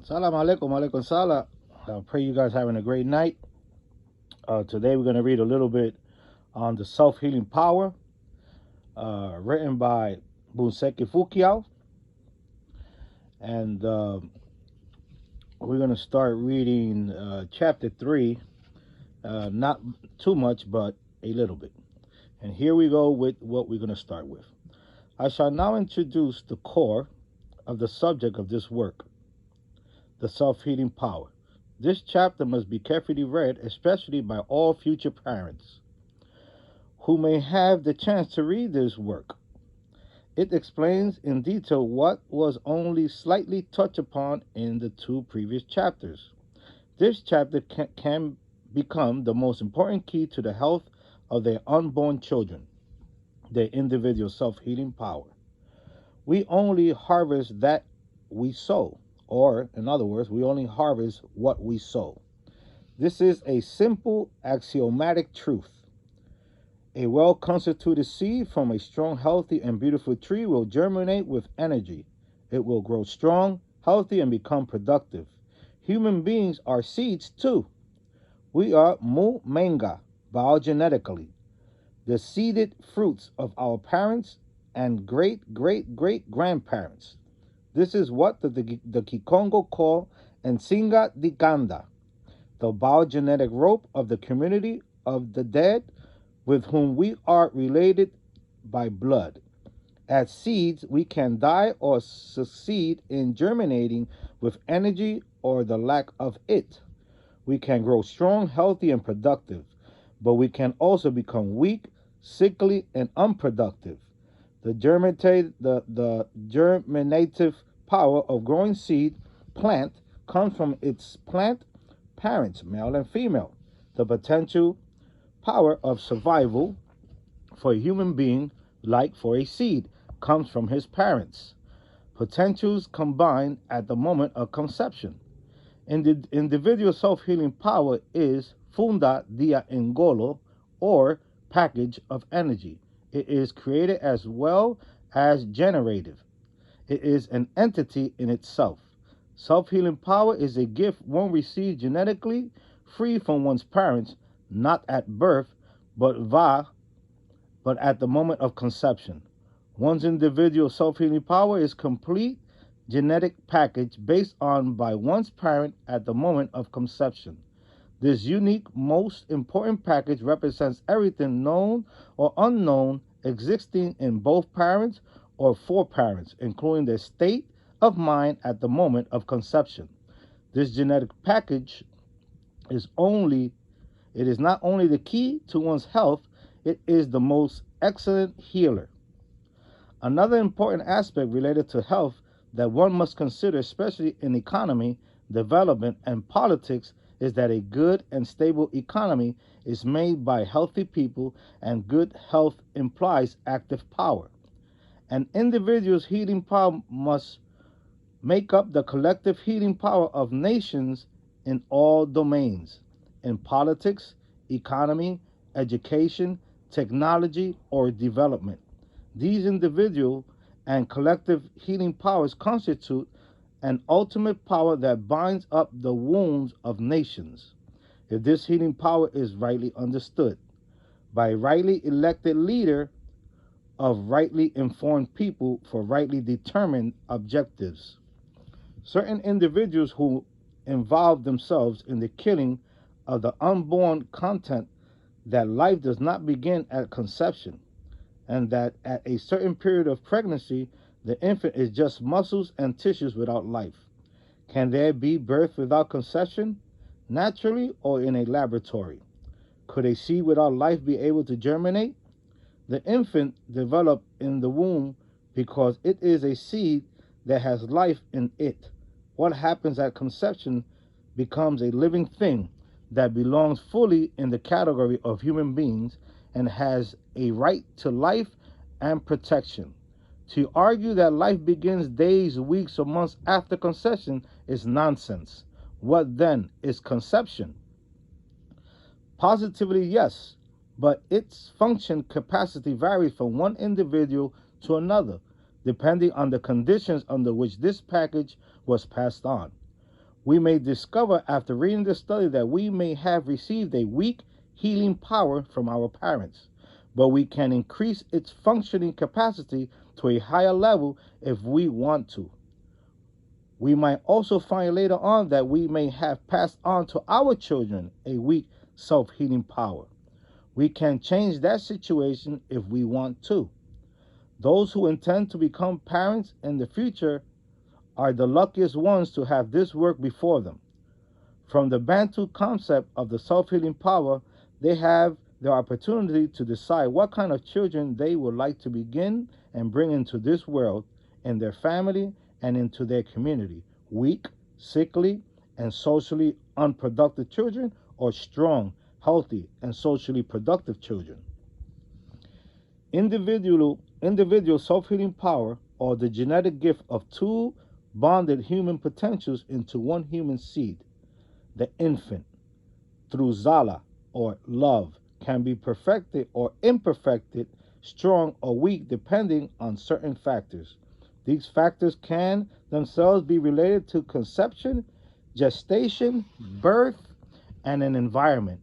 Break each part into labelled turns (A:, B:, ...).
A: Salam alaikum, alaikum salam. I pray you guys having a great night. Today we're going to read a little bit on the self-healing power, written by Bunseki Fukiao. And we're going to start reading chapter 3, not too much, but a little bit. And here we go with what we're going to start with. I shall now introduce the core of the subject of this work, the self-healing power. This chapter must be carefully read, especially by all future parents who may have the chance to read this work. It explains in detail what was only slightly touched upon in the 2 previous chapters. This chapter can become the most important key to the health of their unborn children, their individual self-healing power. We only harvest that we sow, or in other words, we only harvest what we sow. This is a simple axiomatic truth. A well-constituted seed from a strong, healthy, and beautiful tree will germinate with energy. It will grow strong, healthy, and become productive. Human beings are seeds too. We are mu menga, biogenetically, the seeded fruits of our parents and great-great-great-grandparents. This is what the Kikongo call Nsinga Dikanda, the biogenetic rope of the community of the dead with whom we are related by blood. As seeds, we can die or succeed in germinating with energy or the lack of it. We can grow strong, healthy, and productive, but we can also become weak, sickly, and unproductive. The germinative power of growing seed plant comes from its plant parents, male and female. The potential power of survival for a human being, like for a seed, comes from his parents. Potentials combine at the moment of conception. The individual self-healing power is funda dia engolo, or package of energy. It is created as well as generative. It is an entity in itself. Self-healing power is a gift one receives genetically, free from one's parents, not at birth, but at the moment of conception. One's individual self-healing power is complete genetic package based on by one's parent at the moment of conception. This unique, most important package represents everything known or unknown existing in both parents or for parents, including their state of mind at the moment of conception. This genetic package is not only the key to one's health, it is the most excellent healer. Another important aspect related to health that one must consider, especially in economy, development, and politics, is that a good and stable economy is made by healthy people, and good health implies active power. An individual's healing power must make up the collective healing power of nations in all domains, in politics, economy, education, technology, or development. These individual and collective healing powers constitute an ultimate power that binds up the wounds of nations. If this healing power is rightly understood by rightly elected leader of rightly informed people for rightly determined objectives. Certain individuals who involve themselves in the killing of the unborn content that life does not begin at conception, and that at a certain period of pregnancy, the infant is just muscles and tissues without life. Can there be birth without conception, naturally or in a laboratory? Could a seed without life be able to germinate? The infant developed in the womb because it is a seed that has life in it. What happens at conception becomes a living thing that belongs fully in the category of human beings and has a right to life and protection. To argue that life begins days, weeks, or months after conception is nonsense. What then is conception? Positively, yes, but its function capacity varies from one individual to another, depending on the conditions under which this package was passed on. We may discover after reading the study that we may have received a weak healing power from our parents, but we can increase its functioning capacity to a higher level if we want to. We might also find later on that we may have passed on to our children a weak self healing power. We can change that situation if we want to. Those who intend to become parents in the future are the luckiest ones to have this work before them. From the Bantu concept of the self healing power, they have the opportunity to decide what kind of children they would like to begin and bring into this world, in their family, and into their community. Weak, sickly, and socially unproductive children, or strong, healthy, and socially productive children. Individual self healing power, or the genetic gift of two bonded human potentials into one human seed, the infant, through Zala, or love, can be perfected or imperfected, strong or weak, depending on certain factors. These factors can themselves be related to conception, gestation, birth, and an environment.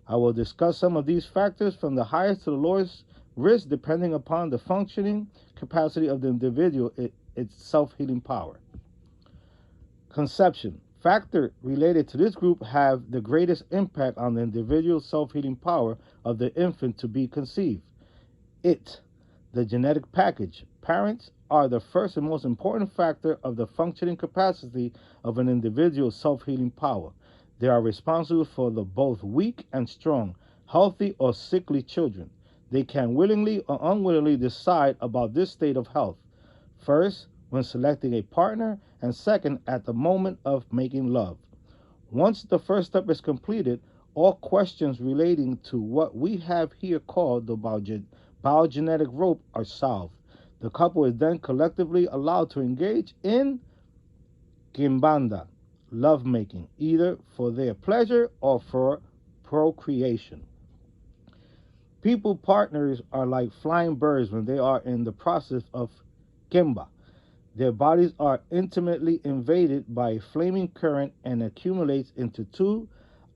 A: I will discuss some of these factors from the highest to the lowest risk, depending upon the functioning capacity of the individual, its self-healing power. Conception. Factors related to this group have the greatest impact on the individual self-healing power of the infant to be conceived. The genetic package. Parents are the first and most important factor of the functioning capacity of an individual's self-healing power. They are responsible for the both weak and strong, healthy or sickly children. They can willingly or unwillingly decide about this state of health. First, when selecting a partner, and second, at the moment of making love. Once the first step is completed, all questions relating to what we have here called the biogenetic rope are solved. The couple is then collectively allowed to engage in kimbanda, lovemaking, either for their pleasure or for procreation. People partners are like flying birds when they are in the process of kimba. Their bodies are intimately invaded by a flaming current and accumulates into two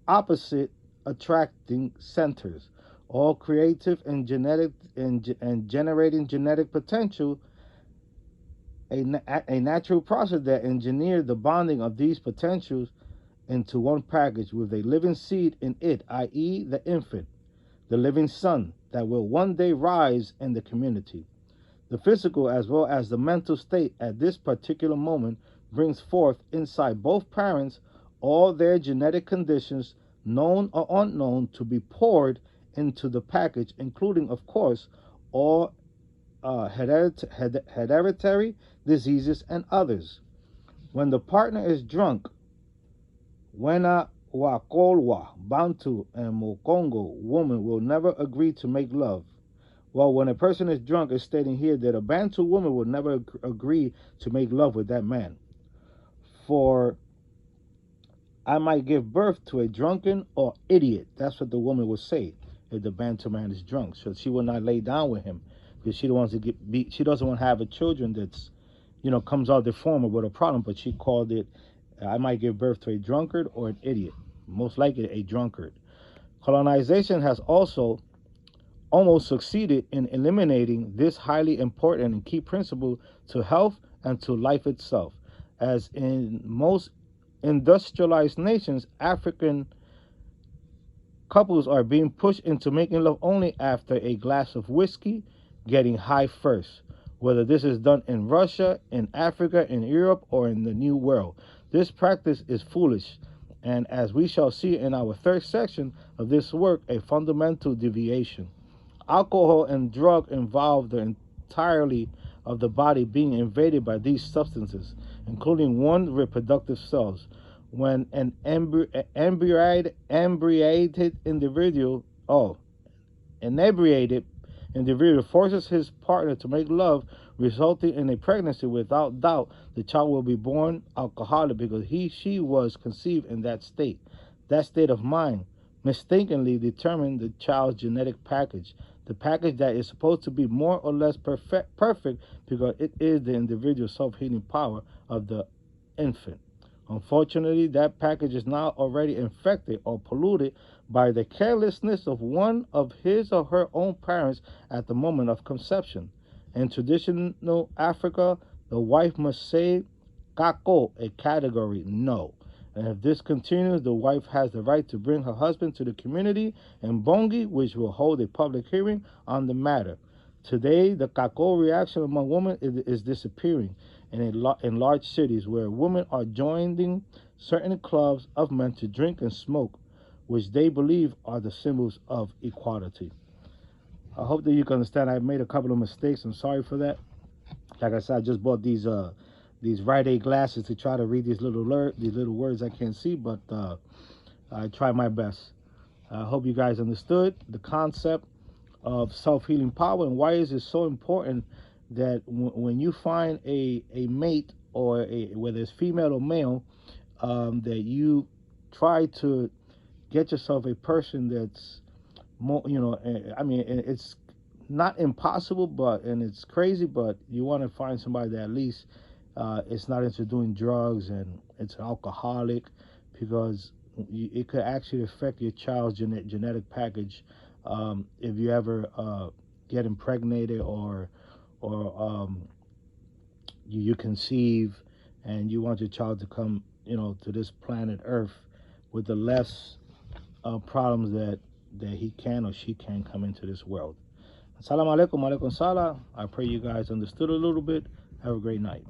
A: opposite attracting centers, all creative and generating genetic potential, a natural process that engineered the bonding of these potentials into one package with a living seed in it, i.e., the infant, the living son that will one day rise in the community. The physical as well as the mental state at this particular moment brings forth inside both parents all their genetic conditions, known or unknown, to be poured into the package, including, of course, all hereditary diseases and others. When the partner is drunk, Wena Wakolwa, Bantu, and Mokongo woman will never agree to make love. Well, when a person is drunk, it's stating here that a Bantu woman would never agree to make love with that man. For I might give birth to a drunken or idiot. That's what the woman would say if the Bantu man is drunk. So she will not lay down with him because she she doesn't want to have a children that's, comes out deformed with a problem. But she called it, I might give birth to a drunkard or an idiot. Most likely a drunkard. Colonization has also almost succeeded in eliminating this highly important and key principle to health and to life itself. As in most industrialized nations, African couples are being pushed into making love only after a glass of whiskey, getting high first. Whether this is done in Russia, in Africa, in Europe, or in the New World, this practice is foolish, and as we shall see in our third section of this work, a fundamental deviation. Alcohol and drug involve the entirety of the body being invaded by these substances, including one reproductive cells. When an inebriated individual forces his partner to make love, resulting in a pregnancy, without doubt, the child will be born alcoholic because she was conceived in that state. That state of mind mistakenly determined the child's genetic package, the package that is supposed to be more or less perfect because it is the individual self-healing power of the infant. Unfortunately, that package is now already infected or polluted by the carelessness of one of his or her own parents at the moment of conception. In traditional Africa, the wife must say kako, a category no. And if this continues, the wife has the right to bring her husband to the community in Bongi, which will hold a public hearing on the matter. Today, the kako reaction among women is disappearing in large cities where women are joining certain clubs of men to drink and smoke, which they believe are the symbols of equality. I hope that you can understand. I made a couple of mistakes. I'm sorry for that. Like I said, I just bought these Rite Aid glasses to try to read these little words I can't see, but I try my best. I hope you guys understood the concept of self-healing power and why is it so important that when you find a mate or whether it's female or male, that you try to get yourself a person that's more, I mean, it's not impossible, but and it's crazy, but you want to find somebody that at least it's not into doing drugs and it's an alcoholic, because it could actually affect your child's genetic package if you ever get impregnated or you conceive and you want your child to come, to this planet Earth with the less problems that he can or she can come into this world. Assalamu alaikum, alaikum salam. I pray you guys understood a little bit. Have a great night.